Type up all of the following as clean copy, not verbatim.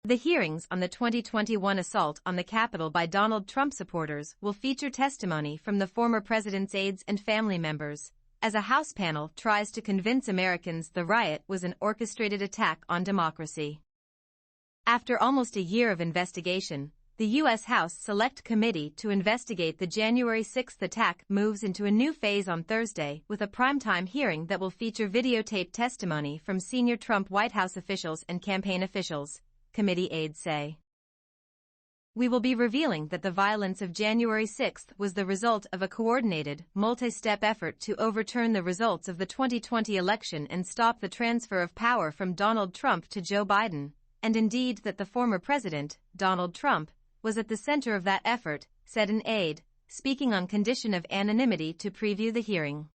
The hearings on the 2021 assault on the Capitol by Donald Trump supporters will feature testimony from the former president's aides and family members, as a House panel tries to convince Americans the riot was an orchestrated attack on democracy. After almost a year of investigation, the U.S. House Select Committee to investigate the January 6 attack moves into a new phase on Thursday with a primetime hearing that will feature videotaped testimony from senior Trump White House officials and campaign officials, committee aides say. We will be revealing that the violence of January 6 was the result of a coordinated, multi-step effort to overturn the results of the 2020 election and stop the transfer of power from Donald Trump to Joe Biden, and indeed that the former president, Donald Trump, was at the center of that effort, said an aide, speaking on condition of anonymity to preview the hearing.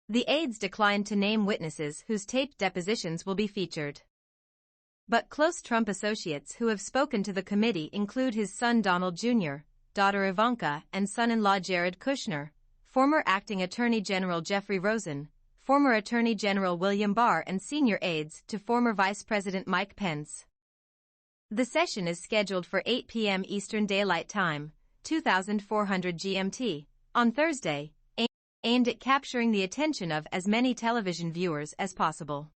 The aides declined to name witnesses whose taped depositions will be featured. But close Trump associates who have spoken to the committee include his son Donald Jr., daughter Ivanka, and son-in-law Jared Kushner, former acting Attorney General Jeffrey Rosen, former Attorney General William Barr, and senior aides to former Vice President Mike Pence. The session is scheduled for 8 p.m. Eastern Daylight Time, 2400 GMT, on Thursday, aimed at capturing the attention of as many television viewers as possible.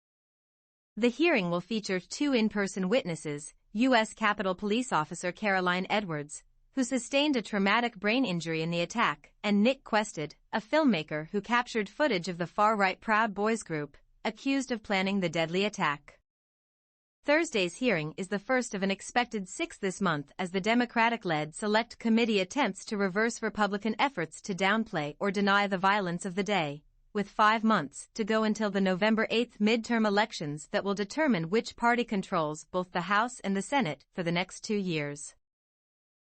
The hearing will feature two in-person witnesses, U.S. Capitol Police Officer Caroline Edwards, who sustained a traumatic brain injury in the attack, and Nick Quested, a filmmaker who captured footage of the far-right Proud Boys group, accused of planning the deadly attack. Thursday's hearing is the first of an expected 6 this month as the Democratic-led Select Committee attempts to reverse Republican efforts to downplay or deny the violence of the day, with 5 months to go until the November 8 midterm elections that will determine which party controls both the House and the Senate for the next 2 years.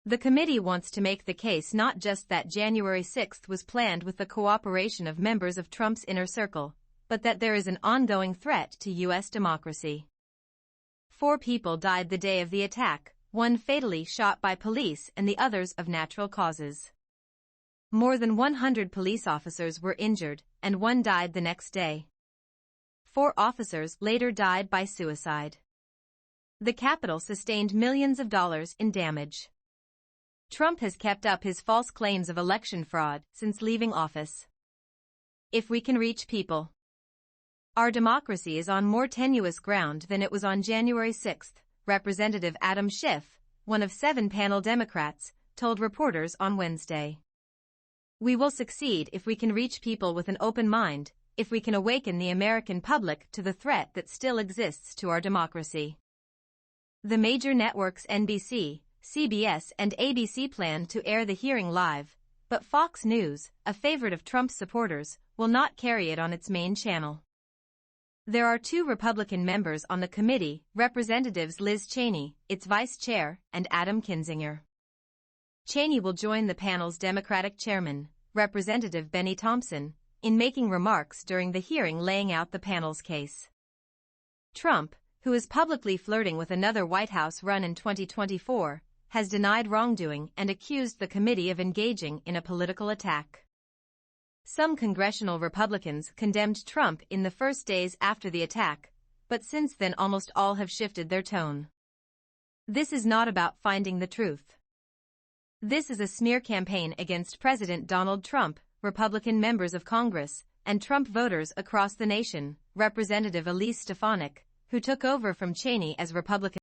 The committee wants to make the case not just that January 6 was planned with the cooperation of members of Trump's inner circle, but that there is an ongoing threat to U.S. democracy. 4 people died the day of the attack, 1 fatally shot by police and the others of natural causes. More than 100 police officers were injured, and 1 died the next day. 4 officers later died by suicide. The Capitol sustained millions of dollars in damage. Trump has kept up his false claims of election fraud since leaving office. If we can reach people. Our democracy is on more tenuous ground than it was on January 6, Representative Adam Schiff, one of 7 panel Democrats, told reporters on Wednesday. We will succeed if we can reach people with an open mind, if we can awaken the American public to the threat that still exists to our democracy. The major networks NBC, CBS, and ABC plan to air the hearing live, but Fox News, a favorite of Trump's supporters, will not carry it on its main channel. There are 2 Republican members on the committee, Representatives Liz Cheney, its vice chair, and Adam Kinzinger. Cheney will join the panel's Democratic chairman, Representative Benny Thompson, in making remarks during the hearing laying out the panel's case. Trump, who is publicly flirting with another White House run in 2024, has denied wrongdoing and accused the committee of engaging in a political attack. Some congressional Republicans condemned Trump in the first days after the attack, but since then almost all have shifted their tone. This is not about finding the truth. This is a smear campaign against President Donald Trump, Republican members of Congress, and Trump voters across the nation, Representative Elise Stefanik, who took over from Cheney as Republican